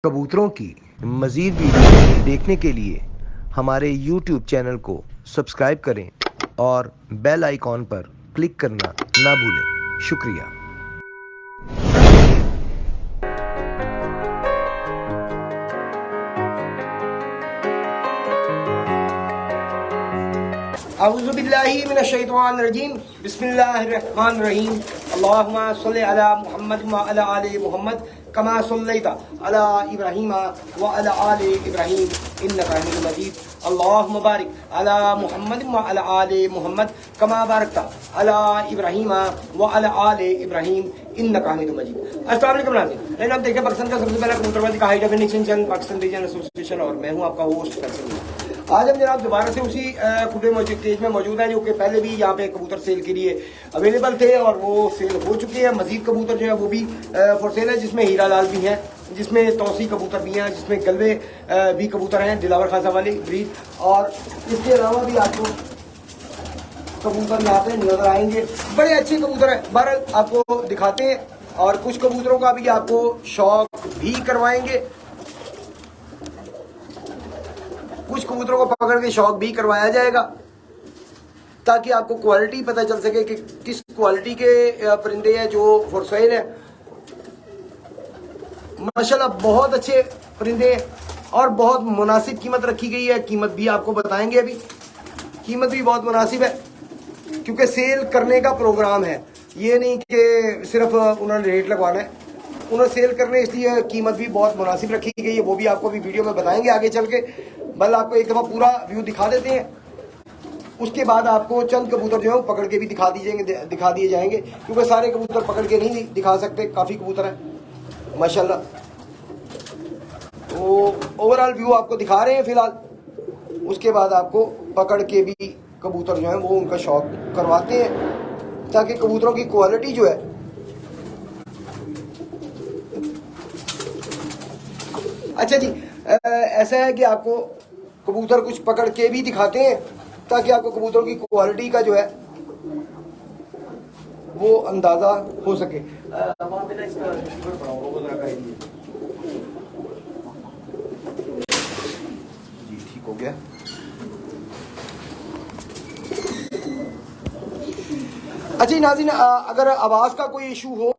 कबूतरों की मज़ीद वीडियो देखने के लिए हमारे YouTube चैनल को सब्सक्राइब करें और बेल आइकॉन पर क्लिक करना ना भूलें। शुक्रिया। अऊज़ुबिल्लाहि मिनश्शैतानिर्रजीम बिस्मिल्लाहिर्रहमानिर्रहीम अल्लाहुम्मा सल्लि अला मुहम्मद व अला आलि मुहम्मद कमा सल्लैता अला इब्राहीम व अला आलि इब्राहीम इन्नका हमीदुम मजीद अल्लाहुम्मा बारिक अला मुहम्मद व अला आलि मुहम्मद कमा बारकता अला इब्राहीम व अला आलि इब्राहीम इन्नका हमीदुम मजीद। अस्सलाम वालेकुम नाज़रीन, आप देखें पाकिस्तान का सबसे पहला कबूतरबाजी का high definition channel Pakistan region association और मैं हूं आपका होस्ट फैसल। आज हम जनाब दोबारा से उसी खुले स्टेज में मौजूद हैं जो कि पहले भी यहाँ पे कबूतर सेल के लिए अवेलेबल थे और वो सेल हो चुके हैं। मजीद कबूतर जो है वो भी फॉर सेल है, जिसमें हीरा लाल भी हैं, जिसमें तौसी कबूतर भी हैं, जिसमें गलवे भी कबूतर हैं, दिलावर खासा वाली ब्रीड, और इसके अलावा भी आपको कबूतर यहाँ पे नजर आएंगे। बड़े अच्छे कबूतर है, बहरहाल आपको दिखाते हैं और कुछ कबूतरों का भी आपको शौक भी करवाएंगे, कुछ कबूतरों को पकड़ के शौक भी करवाया जाएगा ताकि आपको क्वालिटी पता चल सके कि किस क्वालिटी के परिंदे हैं जो फॉर सेल है। माशाल्लाह बहुत अच्छे परिंदे हैं और बहुत मुनासिब कीमत रखी गई है। कीमत भी आपको बताएंगे, अभी कीमत भी बहुत मुनासिब है क्योंकि सेल करने का प्रोग्राम है। ये नहीं कि सिर्फ उन्होंने रेट लगवाना है, उन्होंने सेल करने, इसलिए कीमत भी बहुत मुनासिब रखी गई है। वो भी आपको भी वीडियो में बताएंगे आगे चल के। बल आपको एक दफ़ा पूरा व्यू दिखा देते हैं, उसके बाद आपको चंद कबूतर जो है पकड़ के भी दिखा दिए जाएंगे क्योंकि सारे कबूतर पकड़ के नहीं दिखा सकते, काफ़ी कबूतर हैं माशाल्लाह। तो ओवरऑल व्यू आपको दिखा रहे हैं फिलहाल, उसके बाद आपको पकड़ के भी कबूतर जो है वो उनका शौक करवाते हैं ताकि कबूतरों की क्वालिटी जो है अच्छा जी। ऐसा है कि आपको कबूतर कुछ पकड़ के भी दिखाते हैं ताकि आपको कबूतरों की क्वालिटी का जो है वो अंदाजा हो सके। जी ठीक हो गया। अच्छा नाज़रीन, अगर आवाज का कोई इशू हो,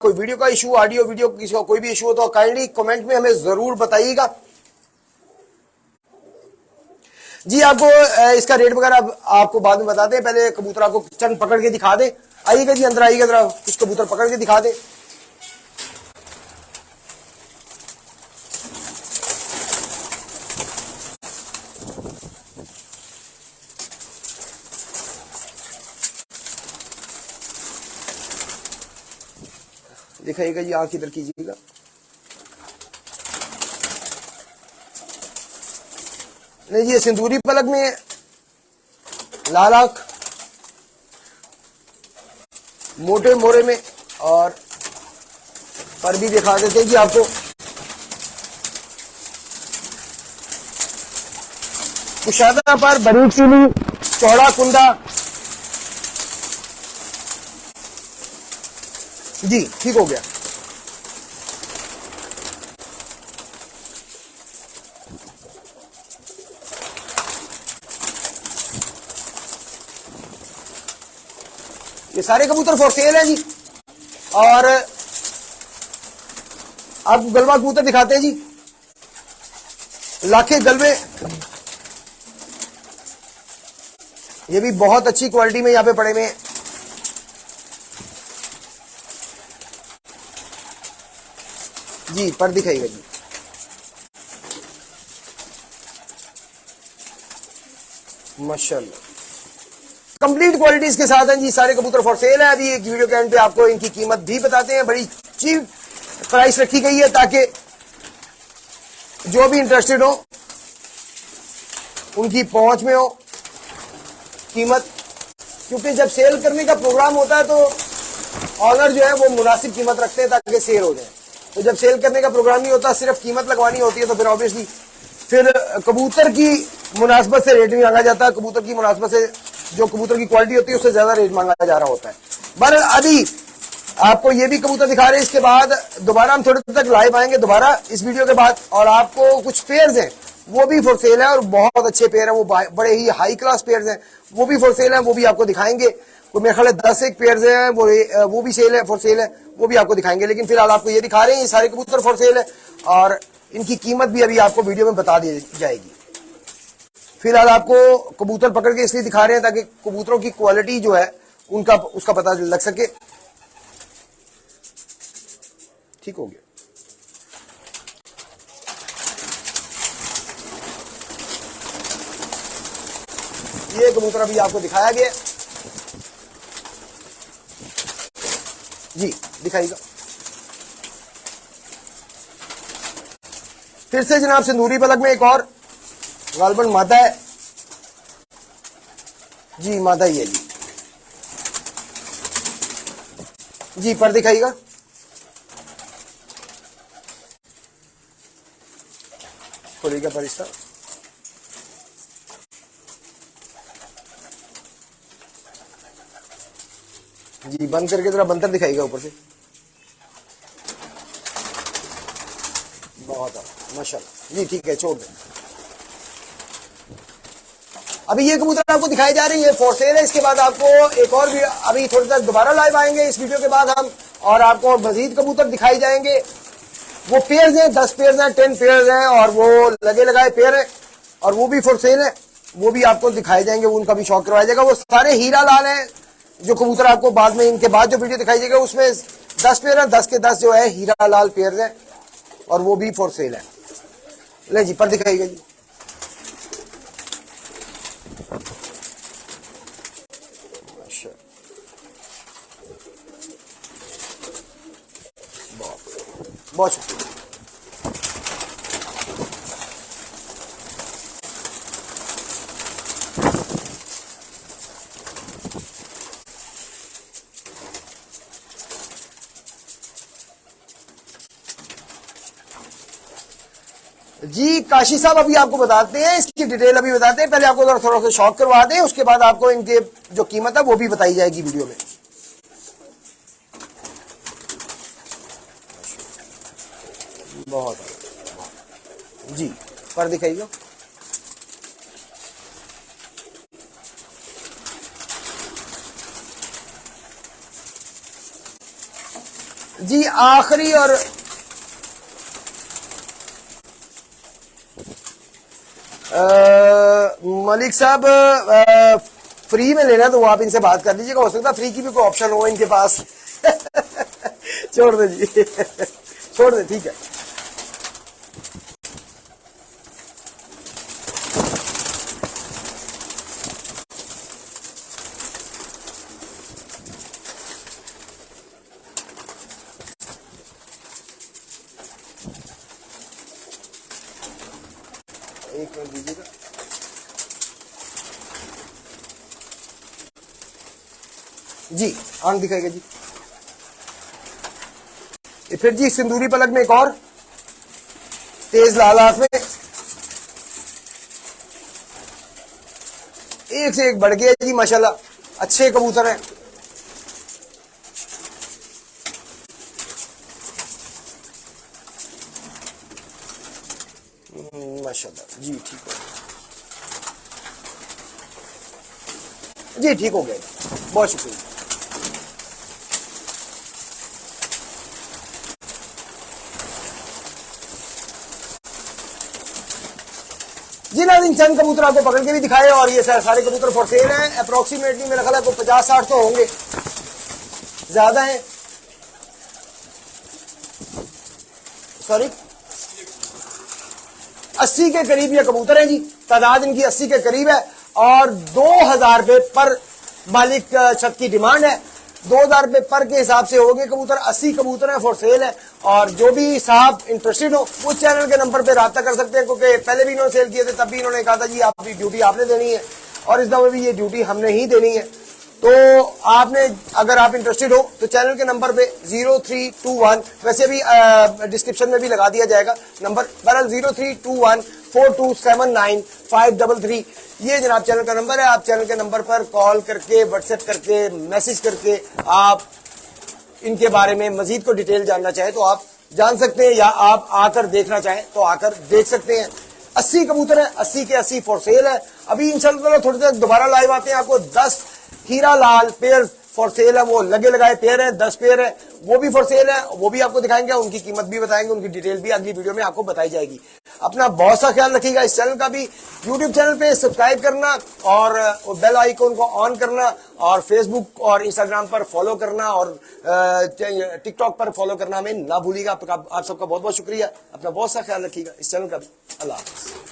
कोई वीडियो का इशू, ऑडियो वीडियो किसी का कोई भी इशू हो तो काइंडली कमेंट में हमें जरूर बताइएगा जी। आपको इसका रेट वगैरह आपको बाद में बताते हैं, पहले कबूतर आपको चंद पकड़ के दिखा दे। आइएगा जी, अंदर आइएगा, जरा कुछ कबूतर पकड़ के दिखा दे। दिखाइएगा जी, आंख इधर कीजिएगा। नहीं जी, ये सिंदूरी पलक में लाल आंख, मोटे मोरे में, और पर भी दिखा देते हैं जी आपको। कुशादा पर, बारीक चूली, चौड़ा कुंदा जी ठीक हो गया। ये सारे कबूतर फॉर सेल है जी। और आपको गलवा कबूतर दिखाते हैं जी, लाखे गलवे, ये भी बहुत अच्छी क्वालिटी में यहाँ पे पड़े हुए हैं। जी पर दिखाइएगा जी। माशाल्लाह कंप्लीट क्वालिटीज के साथ हैं जी, सारे कबूतर फॉर सेल है। अभी एक वीडियो के एंड पे आपको इनकी कीमत भी बताते हैं। बड़ी चीप प्राइस रखी गई है ताकि जो भी इंटरेस्टेड हो उनकी पहुंच में हो कीमत, क्योंकि जब सेल करने का प्रोग्राम होता है तो ऑनर जो है वो मुनासिब कीमत रखते हैं ताकि सेल हो जाए। तो जब सेल करने का प्रोग्राम नहीं होता, सिर्फ कीमत लगवानी होती है, तो फिर ऑब्वियसली फिर कबूतर की मुनासबत से रेट भी मांगा जाता है। कबूतर की मुनासबत से जो कबूतर की क्वालिटी होती है उससे ज्यादा रेट मांगा जा रहा होता है। बहरहाल अभी आपको ये भी कबूतर दिखा रहे हैं। इसके बाद दोबारा हम थोड़े तक लाइव आएंगे दोबारा इस वीडियो के बाद, और आपको कुछ पेयर्स हैं वो भी फॉर सेल है, और बहुत अच्छे पेयर हैं, वो बड़े ही हाई क्लास पेयर्स हैं, वो भी फॉर सेल है, वो भी आपको दिखाएंगे। तो मेरे ख्याल 10 एक पेयर्स हैं वो भी सेल है, फॉर सेल है, वो भी आपको दिखाएंगे। लेकिन फिलहाल आपको ये दिखा रहे हैं, ये सारे कबूतर फॉर सेल है, और इनकी कीमत भी अभी आपको वीडियो में बता दी जाएगी। फिलहाल आपको कबूतर पकड़ के इसलिए दिखा रहे हैं ताकि कबूतरों की क्वालिटी जो है उनका उसका पता लग सके। ठीक हो गया। ये कबूतर अभी आपको दिखाया गया जी, दिखाइएगा। फिर से जनाब सिंदूरी पलक में एक और गालबन मादा है जी, मादा ही है जी, पर दिखाइएगा। खोलिएगा पर इसका जी, बंद करके जरा बंतर दिखाइएगा ऊपर से। बहुत माशाल्लाह जी, ठीक है, छोड़ दें। अभी ये कबूतर आपको दिखाई जा रही है, फॉर सेल है। इसके बाद आपको एक और भी अभी थोड़ी देर दोबारा लाइव आएंगे इस वीडियो के बाद हम, और आपको मजीद कबूतर दिखाई जाएंगे। वो पेयर्स हैं, 10 पेयर्स हैं, 10 पेयर्स हैं, और वो लगे लगाए पेयर है, और वो भी फॉर सेल है, वो भी आपको दिखाई जाएंगे, उनका भी शौक करवाया जाएगा। वो सारे हीरा लाल हैं जो कबूतर आपको बाद में, इनके बाद जो वीडियो दिखाई जाएगा उसमें 10 पेयर है, 10 के 10 जो है हीरा लाल पेयर है, और वो भी फॉर सेल है। ले जी, पर दिखाइएगा जी। बहुत शुक्रिया जी। काशी साहब अभी आपको बताते हैं, इसकी डिटेल अभी बताते हैं, पहले आपको थोड़ा सा शौक करवा दें, उसके बाद आपको इनके जो कीमत है वो भी बताई जाएगी वीडियो में। बहुत जी, पर दिखाइएगा जी। आखिरी और मलिक साहब फ्री में लेना तो वो आप इनसे बात कर लीजिएगा, हो सकता है फ्री की भी कोई ऑप्शन हो इनके पास। छोड़ दे जी, छोड़ दे, ठीक है। एक मिनट दीजिएगा जी, आंख दिखाएगा जी। फिर जी सिंदूरी पलक में एक और तेज लाल आंख में, एक से एक बढ़ गया जी माशाल्लाह, अच्छे कबूतर हैं। माशाल्लाह जी, ठीक हो जी, ठीक हो गया, बहुत शुक्रिया जी। नाज़रीन, चंद कबूतर आपको पकड़ के भी दिखाए, और ये सारे कबूतर फॉर सेल हैं। अप्रोक्सीमेटली मेरा ख्याल है 50-60 तो होंगे, ज्यादा हैं, सॉरी 80 के करीब ये कबूतर हैं जी। तादाद इनकी 80 के करीब है, और 2000 रुपए पर मालिक छत की डिमांड है। 2000 रुपए पर के हिसाब से हो गए कबूतर। 80 कबूतर है, फॉर सेल है, और जो भी साहब इंटरेस्टेड हो उस चैनल के नंबर पे राब्ता कर सकते हैं, क्योंकि पहले भी इन्होंने सेल किए थे, तब भी इन्होंने कहा था जी आपकी ड्यूटी आपने देनी है, और इस दफे भी ये ड्यूटी हमने ही देनी है। तो आपने, अगर आप इंटरेस्टेड हो तो चैनल के नंबर पे 0321, वैसे भी डिस्क्रिप्शन में भी लगा दिया जाएगा नंबर, बहरहाल 032142795333, ये जनाब चैनल का नंबर है। आप चैनल के नंबर पर कॉल करके, व्हाट्सएप करके, मैसेज करके आप इनके बारे में मजीद को डिटेल जानना चाहें तो आप जान सकते हैं, या आप आकर देखना चाहें तो आकर देख सकते हैं। 80 कबूतर है, 80 के 80 फॉर सेल है। अभी इंशाल्लाह थोड़ी देर दोबारा लाइव आते हैं, आपको 10 Hira Lal pair for sale है, वो लगे लगाए पेयर है, 10 पेयर है, वो भी फॉर सेल है, वो भी आपको दिखाएंगे, उनकी कीमत भी बताएंगे, उनकी डिटेल भी अगली वीडियो में आपको बताई जाएगी। अपना बहुत सा ख्याल रखिएगा। इस चैनल का भी यूट्यूब चैनल पे सब्सक्राइब करना और बेल आइकन को ऑन करना, और फेसबुक और इंस्टाग्राम पर फॉलो करना, और टिकटॉक पर फॉलो करना हमें ना भूलिएगा। आप सबका बहुत बहुत शुक्रिया। अपना बहुत सा ख्याल रखिएगा। इस चैनल का भी अल्लाह हाफ़िज़।